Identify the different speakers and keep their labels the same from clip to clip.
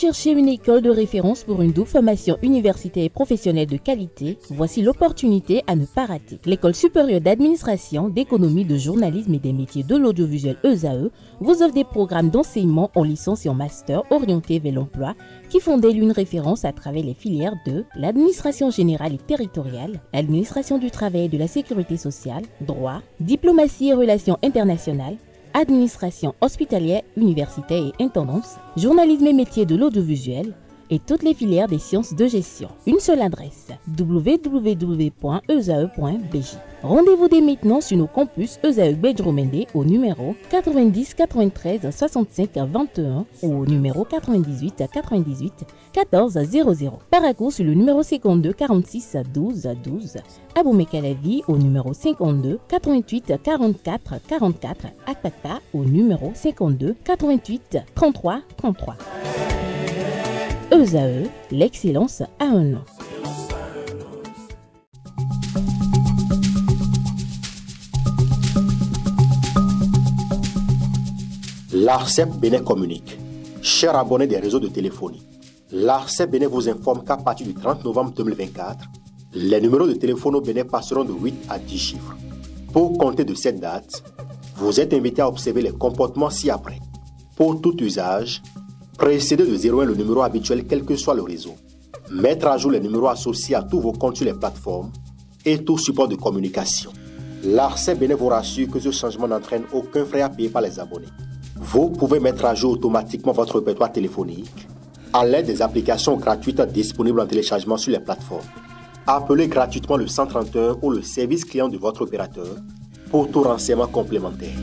Speaker 1: cherchez une école de référence pour une double formation universitaire et professionnelle de qualité? Voici l'opportunité à ne pas rater. L'École supérieure d'administration, d'économie, de journalisme et des métiers de l'audiovisuel ESAE vous offre des programmes d'enseignement en licence et en master orientés vers l'emploi qui font d'elle une référence à travers les filières de l'administration générale et territoriale, l'administration du travail et de la sécurité sociale, droit, diplomatie et relations internationales, administration hospitalière, universitaire et intendance, journalisme et métiers de l'audiovisuel et toutes les filières des sciences de gestion. Une seule adresse, www.esae.bj. Rendez-vous dès maintenant sur nos campus ESAE Bedjromende au numéro 90 93 65 21 ou au numéro 98 98 14 00. Paracourt sur le numéro 52 46 12 12. Aboumé-Calavi au numéro 52 88 44 44. Akpakpa au numéro 52 88 33 33. ESAE, l'excellence a un nom.
Speaker 2: L'ARCEP Bénin communique. Chers abonnés des réseaux de téléphonie, l'ARCEP Bénin vous informe qu'à partir du 30 novembre 2024, les numéros de téléphone au Bénin passeront de 8 à 10 chiffres. Pour compter de cette date, vous êtes invité à observer les comportements ci-après. Pour tout usage, précédez de 01 le numéro habituel quel que soit le réseau. Mettre à jour les numéros associés à tous vos comptes sur les plateformes et tout support de communication. L'ARCEP Bénin vous rassure que ce changement n'entraîne aucun frais à payer par les abonnés. Vous pouvez mettre à jour automatiquement votre répertoire téléphonique à l'aide des applications gratuites disponibles en téléchargement sur les plateformes. Appelez gratuitement le 131 ou le service client de votre opérateur pour tout renseignement complémentaire.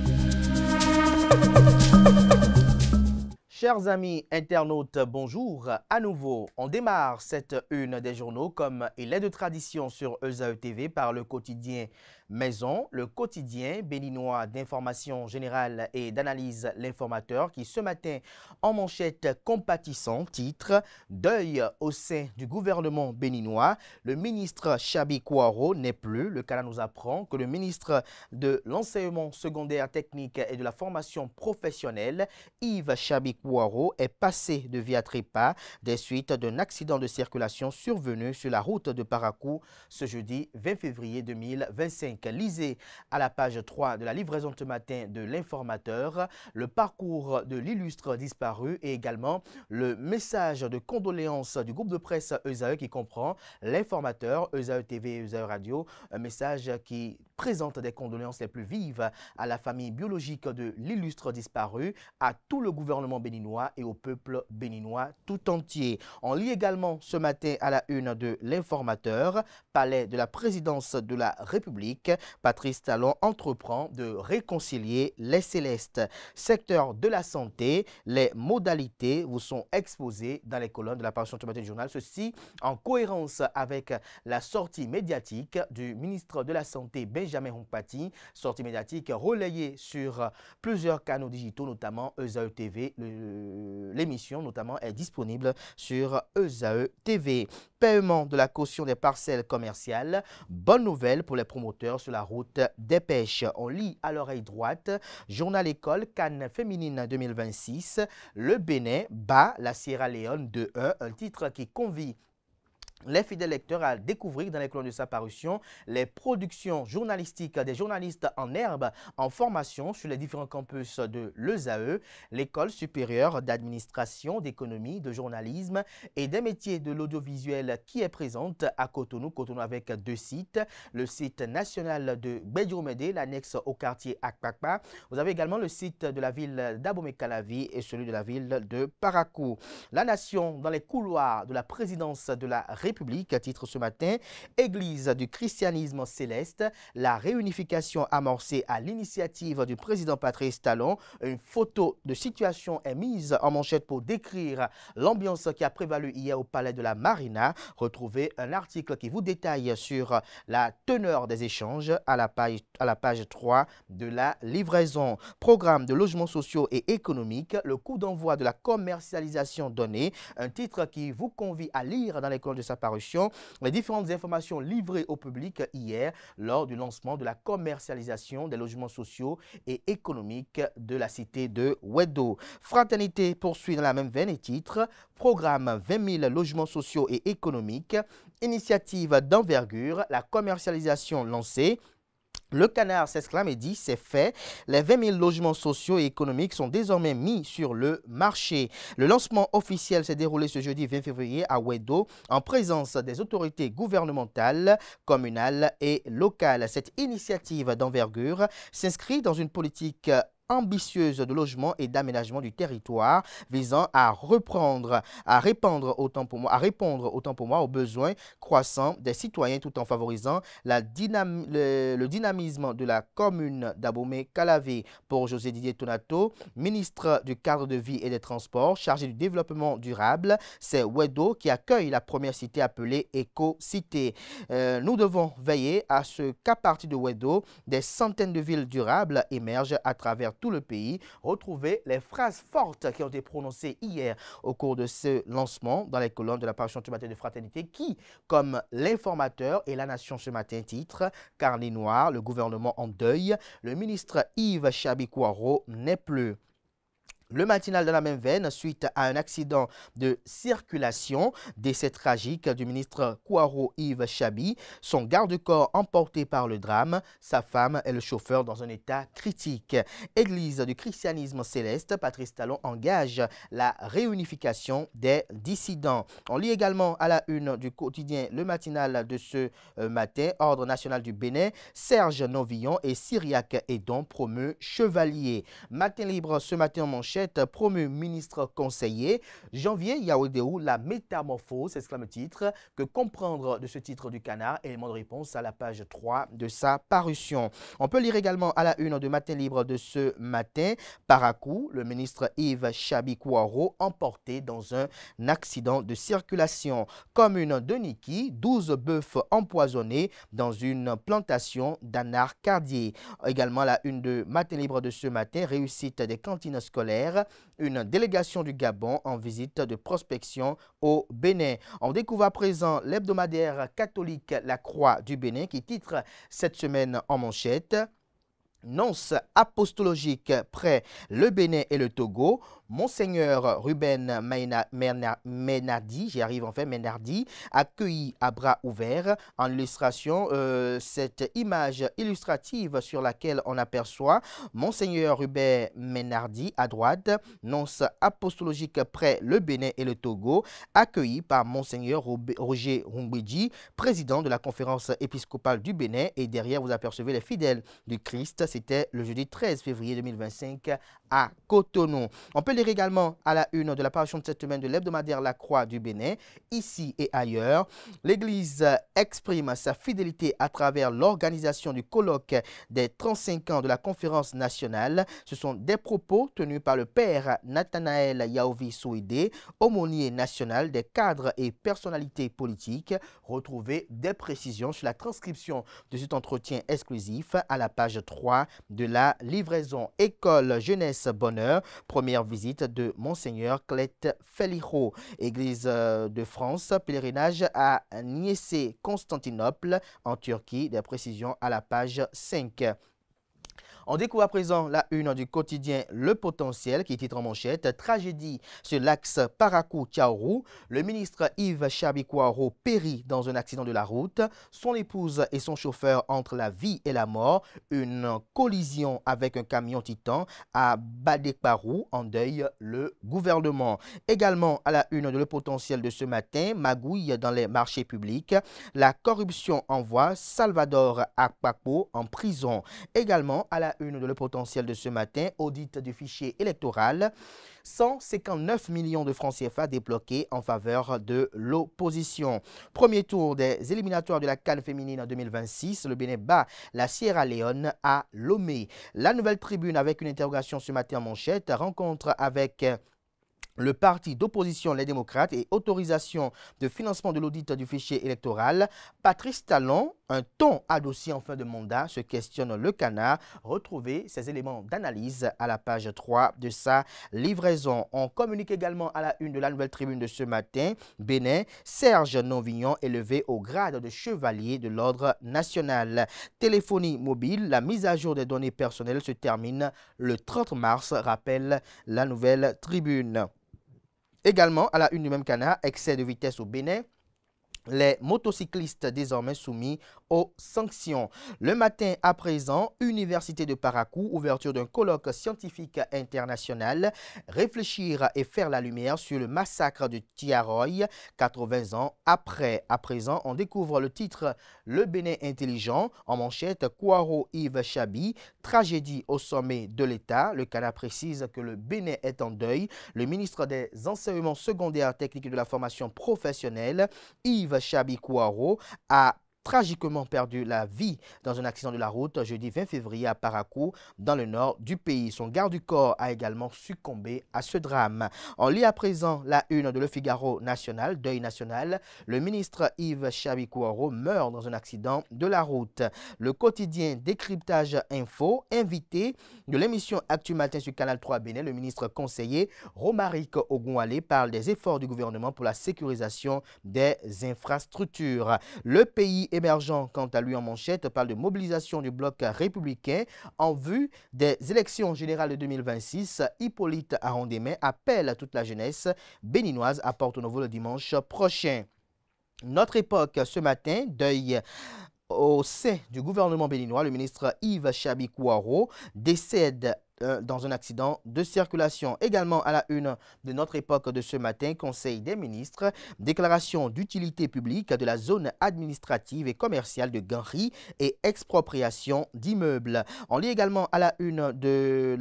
Speaker 3: Chers amis internautes, bonjour. À nouveau, on démarre cette une des journaux comme il est de tradition sur ESAE TV par le quotidien Maison, le quotidien béninois d'information générale et d'analyse L'Informateur qui ce matin en manchette compatissant titre « Deuil au sein du gouvernement béninois, le ministre Chabi Kouaro n'est plus ». Le Canada nous apprend que le ministre de l'enseignement secondaire technique et de la formation professionnelle, Yves Chabi Kouaro, est passé de vie à trépas des suites d'un accident de circulation survenu sur la route de Paracourt ce jeudi 20 février 2025. Lisez à la page 3 de la livraison de ce matin de l'Informateur le parcours de l'illustre disparu et également le message de condoléances du groupe de presse ESAE qui comprend l'Informateur, ESAE TV et ESAE Radio, un message qui présente des condoléances les plus vives à la famille biologique de l'illustre disparu, à tout le gouvernement béninois et au peuple béninois tout entier. On lit également ce matin à la une de l'Informateur, palais de la présidence de la République, Patrice Talon entreprend de réconcilier les célestes. Secteur de la santé, les modalités vous sont exposées dans les colonnes de la parution du journal. Ceci en cohérence avec la sortie médiatique du ministre de la Santé Benjamin Humpati, sortie médiatique relayée sur plusieurs canaux digitaux, notamment ESAE TV. L'émission notamment est disponible sur ESAE TV. Paiement de la caution des parcelles commerciales. Bonne nouvelle pour les promoteurs sur la route des pêches. On lit à l'oreille droite, journal école Cannes féminine 2026. Le Bénin bat la Sierra Leone 2-1, un titre qui convie les fidèles lecteurs à découvrir dans les colonnes de sa parution les productions journalistiques des journalistes en herbe en formation sur les différents campus de l'ESAE, l'école supérieure d'administration, d'économie, de journalisme et des métiers de l'audiovisuel qui est présente à Cotonou. Cotonou avec deux sites, le site national de Bedjromede, l'annexe au quartier Akpakpa. Vous avez également le site de la ville d'Abomey-Calavi et celui de la ville de Paracourt. La nation dans les couloirs de la présidence de la République, titre ce matin, Église du christianisme céleste, la réunification amorcée à l'initiative du président Patrice Talon. Une photo de situation est mise en manchette pour décrire l'ambiance qui a prévalu hier au palais de la Marina. Retrouvez un article qui vous détaille sur la teneur des échanges à la page 3 de la livraison. Programme de logements sociaux et économiques, le coup d'envoi de la commercialisation donnée, un titre qui vous convie à lire dans les colonnes de sa parution les différentes informations livrées au public hier lors du lancement de la commercialisation des logements sociaux et économiques de la cité de Wedo. Fraternité poursuit dans la même veine et titre « Programme 20 000 logements sociaux et économiques, initiative d'envergure, la commercialisation lancée ». Le Canard s'exclame et dit « C'est fait, les 20 000 logements sociaux et économiques sont désormais mis sur le marché ». Le lancement officiel s'est déroulé ce jeudi 20 février à Wedo en présence des autorités gouvernementales, communales et locales. Cette initiative d'envergure s'inscrit dans une politique ambitieuse de logement et d'aménagement du territoire visant à répondre autant pour moi aux besoins croissants des citoyens tout en favorisant le dynamisme de la commune d'Abomey-Calavé. Pour José Didier Tonato, ministre du cadre de vie et des transports chargé du développement durable, c'est Wedo qui accueille la première cité appelée Éco-Cité. Nous devons veiller à ce qu'à partir de Wedo, des centaines de villes durables émergent à travers tout le pays. Retrouvez les phrases fortes qui ont été prononcées hier au cours de ce lancement dans les colonnes de la parution du matin de Fraternité qui, comme l'informateur et la Nation ce matin, titre « Carnet noir, le gouvernement en deuil, le ministre Yves Chabi-Kouaro n'est plus ». Le matinal de la même veine, suite à un accident de circulation, décès tragique du ministre Kouaro Yves Chabi, son garde-corps emporté par le drame, sa femme et le chauffeur dans un état critique. Église du christianisme céleste, Patrice Talon engage la réunification des dissidents. On lit également à la une du quotidien Le Matinal de ce matin, Ordre national du Bénin, Serge Novillon et Syriac Edon promu chevalier. Matin libre ce matin en manchette, promu ministre conseiller. Janvier Yaoudéou, la métamorphose, exclame le titre. Que comprendre de ce titre du Canard? Élément de réponse à la page 3 de sa parution. On peut lire également à la une de Matin libre de ce matin, Parakou, le ministre Yves Chabi-Kouaro emporté dans un accident de circulation. Commune de Niki, 12 bœufs empoisonnés dans une plantation d'Anarcardier. Également à la une de Matin libre de ce matin, réussite des cantines scolaires. Une délégation du Gabon en visite de prospection au Bénin. On découvre à présent l'hebdomadaire catholique La Croix du Bénin qui titre cette semaine en manchette « Nonce apostologique près le Bénin et le Togo ». Monseigneur Ruben Menardi, Menardi, accueilli à bras ouverts. En illustration, cette image illustrative sur laquelle on aperçoit Monseigneur Ruben Menardi à droite, nonce apostologique près le Bénin et le Togo, accueilli par Monseigneur Roger Rumbidji, président de la conférence épiscopale du Bénin. Et derrière, vous apercevez les fidèles du Christ. C'était le jeudi 13 février 2025 à Cotonou. On peut lire également à la une de la parution de cette semaine de l'hebdomadaire La Croix du Bénin, ici et ailleurs. L'Église exprime sa fidélité à travers l'organisation du colloque des 35 ans de la conférence nationale. Ce sont des propos tenus par le père Nathanaël Yaovi Souidé, aumônier national des cadres et personnalités politiques. Retrouvez des précisions sur la transcription de cet entretien exclusif à la page 3 de la livraison. École Jeunesse Bonheur, première visite de Monseigneur Clète Felijo. Église de France, pèlerinage à Niécée-Constantinople en Turquie. Des précisions à la page 5. On découvre à présent la une du quotidien Le Potentiel qui titre en manchette « Tragédie sur l'axe Parakou-Tchaourou ». Le ministre Yves Chabi-Kouaro périt dans un accident de la route. Son épouse et son chauffeur entre la vie et la mort. Une collision avec un camion Titan à Badekparou, en deuil le gouvernement. Également à la une de Le Potentiel de ce matin, magouille dans les marchés publics. La corruption envoie Salvador Akpakpo en prison. Également à la une de Le Potentiel de ce matin, audit du fichier électoral, 159 millions de francs CFA débloqués en faveur de l'opposition. Premier tour des éliminatoires de la CAN féminine en 2026, le Bénin bat la Sierra Leone à Lomé. La Nouvelle Tribune avec une interrogation ce matin en manchette, rencontre avec le parti d'opposition Les Démocrates et autorisation de financement de l'audit du fichier électoral. Patrice Talon un ton à dossier en fin de mandat, se questionne le Canard. Retrouvez ces éléments d'analyse à la page 3 de sa livraison. On communique également à la une de la Nouvelle Tribune de ce matin. Bénin, Serge Novignon élevé au grade de chevalier de l'ordre national. Téléphonie mobile, la mise à jour des données personnelles se termine le 30 mars, rappelle la Nouvelle Tribune. Également, à la une du même Canard, excès de vitesse au Bénin. Les motocyclistes désormais soumis aux sanctions. Le matin à présent, Université de Parakou, ouverture d'un colloque scientifique international, réfléchir et faire la lumière sur le massacre de Tiaroy, 80 ans après. À présent, on découvre le titre Le Bénin intelligent. En manchette, Kouaro Yves Chabi, tragédie au sommet de l'État. Le Canard précise que le Bénin est en deuil. Le ministre des Enseignements secondaires, techniques et de la formation professionnelle, Yves Chabi Kouaro, a tragiquement perdu la vie dans un accident de la route jeudi 20 février à Parakou, dans le nord du pays. Son garde du corps a également succombé à ce drame. On lit à présent la une de Le Figaro national, deuil national. Le ministre Yves Chabi Kouaro meurt dans un accident de la route. Le quotidien Décryptage Info, invité de l'émission Actu Matin sur Canal 3 Bénin, le ministre conseiller Romaric Ogunwale parle des efforts du gouvernement pour la sécurisation des infrastructures. Le pays émergent, quant à lui en manchette, parle de mobilisation du bloc républicain en vue des élections générales de 2026. Hippolyte Arondemais appelle toute la jeunesse béninoise à Porto-Novo le dimanche prochain. Notre époque, ce matin, deuil au sein du gouvernement béninois. Le ministre Yves Chabi Kouaro décède dans un accident de circulation. Également à la une de Notre époque de ce matin, Conseil des ministres, déclaration d'utilité publique de la zone administrative et commerciale de Ganri et expropriation d'immeubles. On lit également à la une de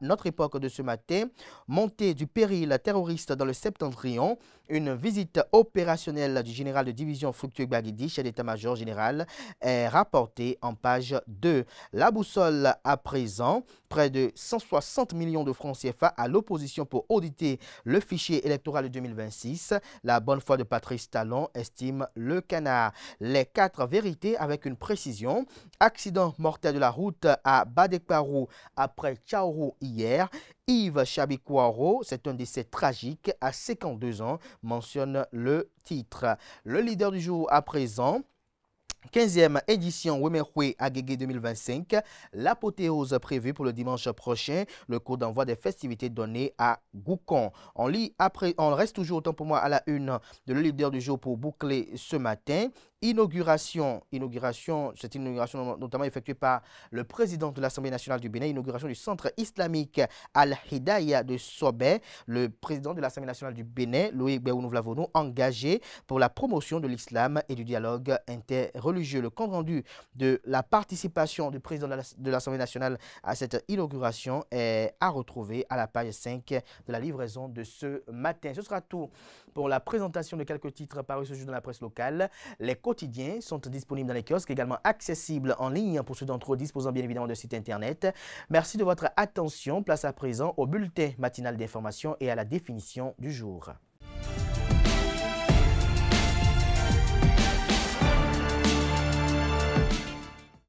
Speaker 3: Notre époque de ce matin, montée du péril terroriste dans le Septentrion, une visite opérationnelle du général de division Fructueux Baguidi, chef d'état-major général, est rapportée en page 2. La boussole à présent, près de 160 millions de francs CFA à l'opposition pour auditer le fichier électoral de 2026. La bonne foi de Patrice Talon, estime le Canard. Les 4 vérités avec une précision. Accident mortel de la route à Badekparou après Tchaourou hier. Yves Chabi Kouaro, c'est un décès tragique à 52 ans, mentionne le titre. Le leader du jour à présent. 15e édition Wemerwe Agege 2025, l'apothéose prévue pour le dimanche prochain, le coup d'envoi des festivités données à Goucon. On lit après, on reste toujours autant pour moi à la une de le leader du jour pour boucler ce matin. Inauguration, c'est une inauguration notamment effectuée par le président de l'Assemblée nationale du Bénin, inauguration du centre islamique Al-Hidayah de Sobé, le président de l'Assemblée nationale du Bénin, Loïc Béounou-Vlavonou, engagé pour la promotion de l'islam et du dialogue interreligieux. Le compte rendu de la participation du président de l'Assemblée nationale à cette inauguration est à retrouver à la page 5 de la livraison de ce matin. Ce sera tout pour la présentation de quelques titres parus ce jour dans la presse locale. Les quotidiens sont disponibles dans les kiosques, également accessibles en ligne pour ceux d'entre eux disposant bien évidemment de site internet. Merci de votre attention. Place à présent au bulletin matinal d'information et à la définition du jour.